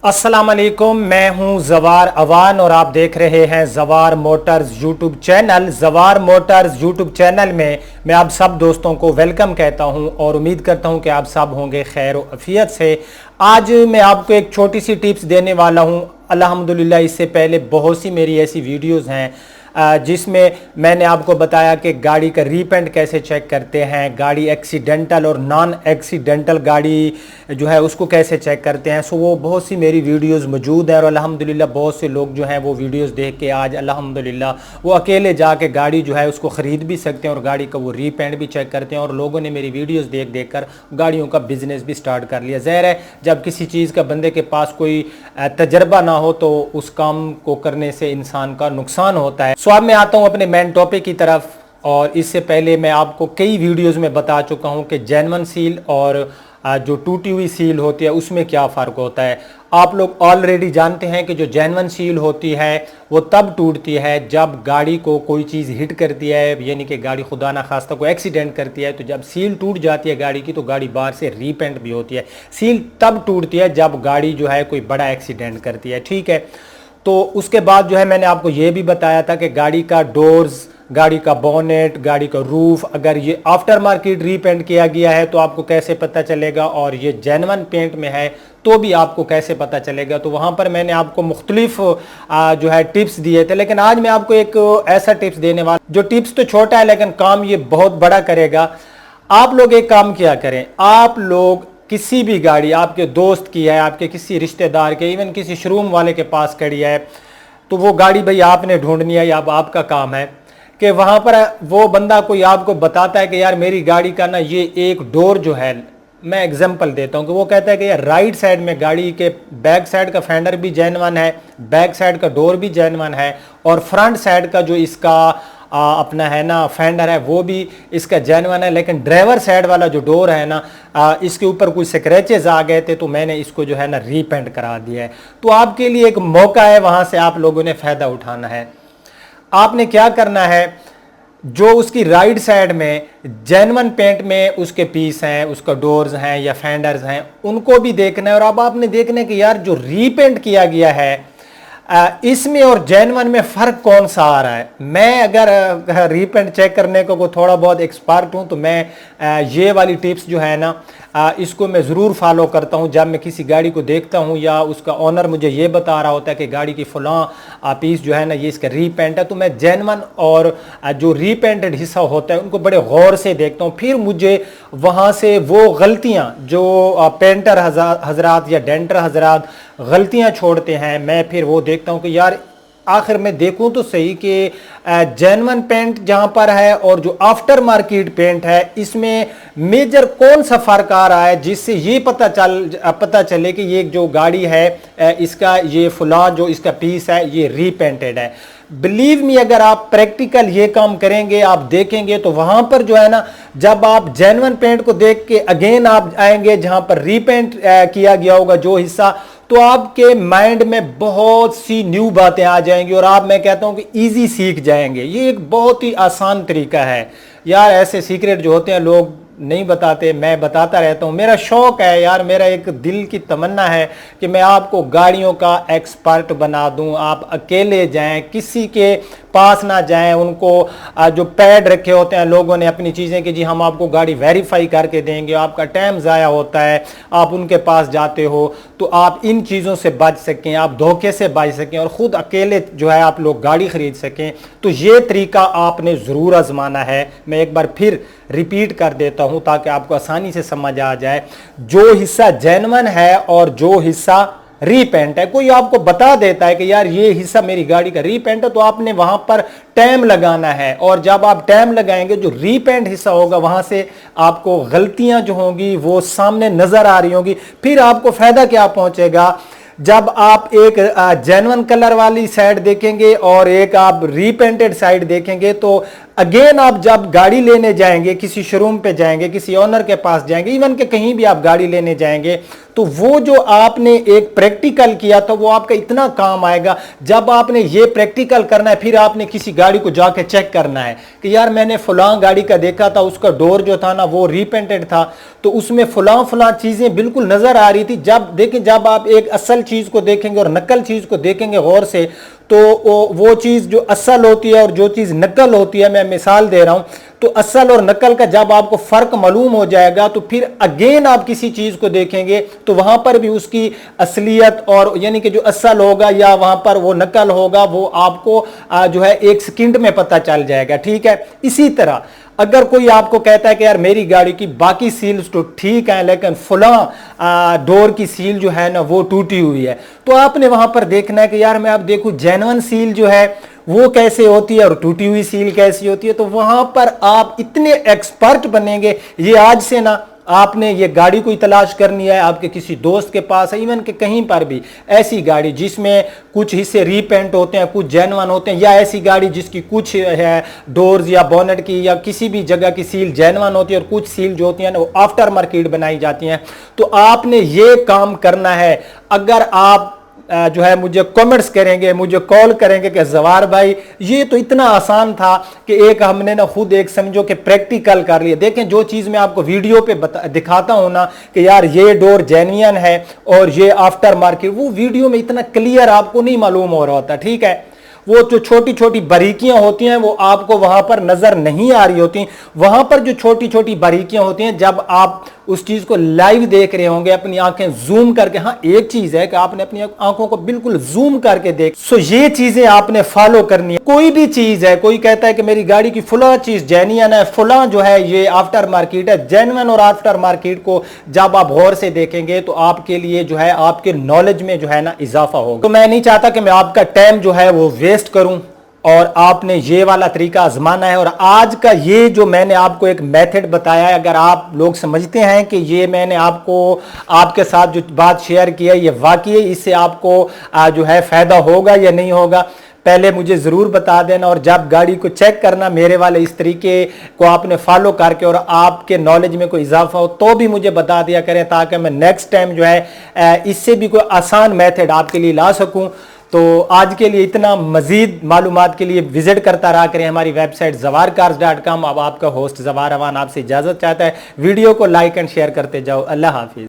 अस्सलाम वालेकुम, मैं हूं जवार अवान और आप देख रहे हैं जवार मोटर्स यूट्यूब चैनल। जवार मोटर्स यूट्यूब चैनल में मैं आप सब दोस्तों को वेलकम कहता हूं और उम्मीद करता हूं कि आप सब होंगे खैर और अफियत से। आज मैं आपको एक छोटी सी टिप्स देने वाला हूं। अल्हम्दुलिल्लाह इससे पहले बहुत सी मेरी ऐसी वीडियोज़ हैं जिसमें मैंने आपको बताया कि गाड़ी का रीपेंट कैसे चेक करते हैं, गाड़ी एक्सीडेंटल और नॉन एक्सीडेंटल गाड़ी जो है उसको कैसे चेक करते हैं। सो वो बहुत सी मेरी वीडियोस मौजूद है और अल्हम्दुलिल्लाह बहुत से लोग जो हैं वो वीडियोस देख के आज अल्हम्दुलिल्लाह वो अकेले जाके गाड़ी जो है उसको ख़रीद भी सकते हैं और गाड़ी का वो रीपेंट भी चेक करते हैं। और लोगों ने मेरी वीडियोज़ देख देख कर गाड़ियों का बिज़नेस भी स्टार्ट कर लिया। ज़ाहिर है जब किसी चीज़ का बंदे के पास कोई तजर्बा ना हो तो उस काम को करने से इंसान का नुकसान होता है। सो अब मैं आता हूँ अपने मेन टॉपिक की तरफ। और इससे पहले मैं आपको कई वीडियोस में बता चुका हूँ कि जेन्युइन सील और जो टूटी हुई सील होती है उसमें क्या फ़र्क होता है। आप लोग ऑलरेडी जानते हैं कि जो जेन्युइन सील होती है वो तब टूटती है जब गाड़ी को कोई चीज़ हिट करती है, यानी कि गाड़ी खुदा ना खास्ता को एक्सीडेंट करती है। तो जब सील टूट जाती है गाड़ी की तो गाड़ी बाहर से रीपेंट भी होती है। सील तब टूटती है जब गाड़ी जो है कोई बड़ा एक्सीडेंट करती है, ठीक है। तो उसके बाद जो है मैंने आपको ये भी बताया था कि गाड़ी का डोर्स, गाड़ी का बोनेट, गाड़ी का रूफ अगर ये आफ्टर मार्केट रीपेंट किया गया है तो आपको कैसे पता चलेगा, और ये जेन्युइन पेंट में है तो भी आपको कैसे पता चलेगा। तो वहाँ पर मैंने आपको मुख्तलिफ जो है टिप्स दिए थे, लेकिन आज मैं आपको एक ऐसा टिप्स देने वाला जो टिप्स तो छोटा है लेकिन काम ये बहुत बड़ा करेगा। आप लोग एक काम किया करें, आप लोग किसी भी गाड़ी आपके दोस्त की है, आपके किसी रिश्तेदार के, इवन किसी शोरूम वाले के पास खड़ी है, तो वो गाड़ी भाई आपने ढूंढनी है या आपका काम है कि वहाँ पर वो बंदा कोई आपको बताता है कि यार मेरी गाड़ी का ना ये एक डोर जो है, मैं एग्जांपल देता हूँ कि वो कहता है कि यार राइट साइड में गाड़ी के बैक साइड का फेंडर भी जेन्युइन है, बैक साइड का डोर भी जेन्युइन है और फ्रंट साइड का जो इसका अपना है ना फेंडर है वो भी इसका जेन्युइन है, लेकिन ड्राइवर साइड वाला जो डोर है ना इसके ऊपर कुछ स्क्रैचेस आ गए थे तो मैंने इसको जो है ना रीपेंट करा दिया है। तो आपके लिए एक मौका है, वहां से आप लोगों ने फायदा उठाना है। आपने क्या करना है, जो उसकी राइट साइड में जेन्युइन पेंट में उसके पीस हैं, उसका डोर्स हैं या फेंडर्स हैं, उनको भी देखना है। और अब आपने देखना है कि यार जो रीपेंट किया गया है इसमें और जेन्युइन में फ़र्क कौन सा आ रहा है। मैं अगर रीपेंट चेक करने को थोड़ा बहुत एक्सपर्ट हूं तो मैं ये वाली टिप्स जो है ना इसको मैं ज़रूर फॉलो करता हूं। जब मैं किसी गाड़ी को देखता हूं या उसका ओनर मुझे ये बता रहा होता है कि गाड़ी की फ़लाँ पीस जो है ना ये इसका रीपेंट है, तो मैं जेन्युइन और जो रीपेंटेड हिस्सा होता है उनको बड़े गौर से देखता हूँ। फिर मुझे वहाँ से वो गलतियाँ जो पेंटर हजरात या डेंटर हजरात गलतियां छोड़ते हैं, मैं फिर वो देखता हूं कि यार आखिर में देखूं तो सही कि जेन्युइन पेंट जहां पर है और जो आफ्टर मार्केट पेंट है इसमें मेजर कौन सा फर्क आ रहा है, जिससे ये पता चले कि ये जो गाड़ी है इसका ये फुला जो इसका पीस है ये रीपेंटेड है। बिलीव मी, अगर आप प्रैक्टिकल ये काम करेंगे, आप देखेंगे तो वहां पर जो है ना जब आप जेन्युइन पेंट को देख के अगेन आप आएंगे जहां पर रीपेंट किया गया होगा जो हिस्सा, तो आपके माइंड में बहुत सी न्यू बातें आ जाएंगी और आप, मैं कहता हूं कि इजी सीख जाएंगे। ये एक बहुत ही आसान तरीका है यार। ऐसे सीक्रेट जो होते हैं लोग नहीं बताते, मैं बताता रहता हूं। मेरा शौक है यार, मेरा एक दिल की तमन्ना है कि मैं आपको गाड़ियों का एक्सपर्ट बना दूं। आप अकेले जाएं, किसी के पास ना जाएं, उनको जो पैड रखे होते हैं लोगों ने अपनी चीज़ें कि जी हम आपको गाड़ी वेरीफाई करके देंगे, आपका टाइम ज़ाया होता है, आप उनके पास जाते हो। तो आप इन चीज़ों से बच सकें, आप धोखे से बच सकें और ख़ुद अकेले जो है आप लोग गाड़ी ख़रीद सकें, तो ये तरीका आपने ज़रूर आजमाना है। मैं एक बार फिर रिपीट कर देता हूं ताकि आपको आसानी से समझ आ जाए। जो हिस्सा जेन्युइन है और जो हिस्सा रीपेंट है, कोई आपको बता देता है कि यार ये हिस्सा मेरी गाड़ी का रीपेंट है, तो आपने वहां पर टाइम लगाना है। और जब आप टाइम लगाएंगे जो रीपेंट हिस्सा होगा वहां से आपको गलतियां जो होंगी वो सामने नजर आ रही होंगी। फिर आपको फायदा क्या पहुंचेगा, जब आप एक जेन्युइन कलर वाली साइड देखेंगे और एक आप रीपेंटेड साइड देखेंगे तो अगेन आप जब गाड़ी लेने जाएंगे, किसी शोरूम पे जाएंगे, किसी ओनर के पास जाएंगे, इवन के कहीं भी आप गाड़ी लेने जाएंगे, तो वो जो आपने एक प्रैक्टिकल किया था वो आपका इतना काम आएगा। जब आपने ये प्रैक्टिकल करना है, फिर आपने किसी गाड़ी को जाके चेक करना है कि यार मैंने फलां गाड़ी का देखा था, उसका डोर जो था ना वो रीपेंटेड था, तो उसमें फलां फलां चीजें बिल्कुल नजर आ रही थी। जब देखें, जब आप एक असल चीज को देखेंगे और नकल चीज को देखेंगे गौर से, तो वो चीज जो असल होती है और जो चीज नकल होती है, मैं मिसाल दे रहा हूं, तो असल और नकल का जब आपको फर्क मालूम हो जाएगा, तो फिर अगेन आप किसी चीज को देखेंगे तो वहां पर भी उसकी असलियत और यानी कि जो असल होगा या वहां पर वो नकल होगा, वो आपको जो है एक सेकंड में पता चल जाएगा। ठीक है, इसी तरह अगर कोई आपको कहता है कि यार मेरी गाड़ी की बाकी सील्स तो ठीक है, लेकिन फलां डोर की सील जो है ना वो टूटी हुई है, तो आपने वहां पर देखना है कि यार मैं अब देखूं जेन्युइन सील जो है वो कैसे होती है और टूटी हुई सील कैसी होती है। तो वहां पर आप इतने एक्सपर्ट बनेंगे, ये आज से ना आपने ये गाड़ी कोई तलाश करनी है, आपके किसी दोस्त के पास है, इवन के कहीं पर भी ऐसी गाड़ी जिसमें कुछ हिस्से रीपेंट होते हैं, कुछ जेन्युइन होते हैं, या ऐसी गाड़ी जिसकी कुछ है डोर्स या बोनेट की या किसी भी जगह की सील जेन्युइन होती है और कुछ सील जो होती है ना वो आफ्टर मार्केट बनाई जाती हैं, तो आपने ये काम करना है। अगर आप जो है मुझे कमेंट्स करेंगे, मुझे कॉल करेंगे कि जवार भाई ये तो इतना आसान था कि एक हमने ना खुद एक समझो कि प्रैक्टिकल कर लिया। देखें, जो चीज़ मैं आपको वीडियो पे दिखाता हूं ना कि यार ये डोर जेन्युइन है और ये आफ्टर मार्केट, वो वीडियो में इतना क्लियर आपको नहीं मालूम हो रहा होता। ठीक है, वो जो छोटी छोटी बारीकियां होती हैं वो आपको वहां पर नजर नहीं आ रही होती। वहां पर जो छोटी छोटी बारीकियां होती हैं, जब आप उस चीज को लाइव देख रहे होंगे, अपनी आंखें जूम करके, हाँ एक चीज है कि आपने अपनी आंखों को बिल्कुल जूम करके देख, सो ये चीजें आपने फॉलो करनी है। कोई भी चीज है, कोई कहता है कि मेरी गाड़ी की फुला चीज जेन्युइन है, फुला जो है ये आफ्टर मार्केट है, जेन्युइन और आफ्टर मार्केट को जब आप गौर से देखेंगे तो आपके लिए जो है आपके नॉलेज में जो है ना इजाफा होगा। तो मैं नहीं चाहता कि मैं आपका टाइम जो है वो वेस्ट करूं, और आपने ये वाला तरीका आजमाना है। और आज का ये जो मैंने आपको एक मेथड बताया है, अगर आप लोग समझते हैं कि ये मैंने आपको आपके साथ जो बात शेयर की है ये वाकई इससे आपको जो है फायदा होगा या नहीं होगा, पहले मुझे ज़रूर बता देना। और जब गाड़ी को चेक करना मेरे वाले इस तरीके को आपने फॉलो करके और आपके नॉलेज में कोई इजाफा हो तो भी मुझे बता दिया करें, ताकि मैं नेक्स्ट टाइम जो है इससे भी कोई आसान मेथड आपके लिए ला सकूं। तो आज के लिए इतना, मजीद मालूमात के लिए विजिट करता रहा करें हमारी वेबसाइट zawarcars.com। अब आपका होस्ट जवार अवान आपसे इजाज़त चाहता है। वीडियो को लाइक एंड शेयर करते जाओ। अल्लाह हाफिज़।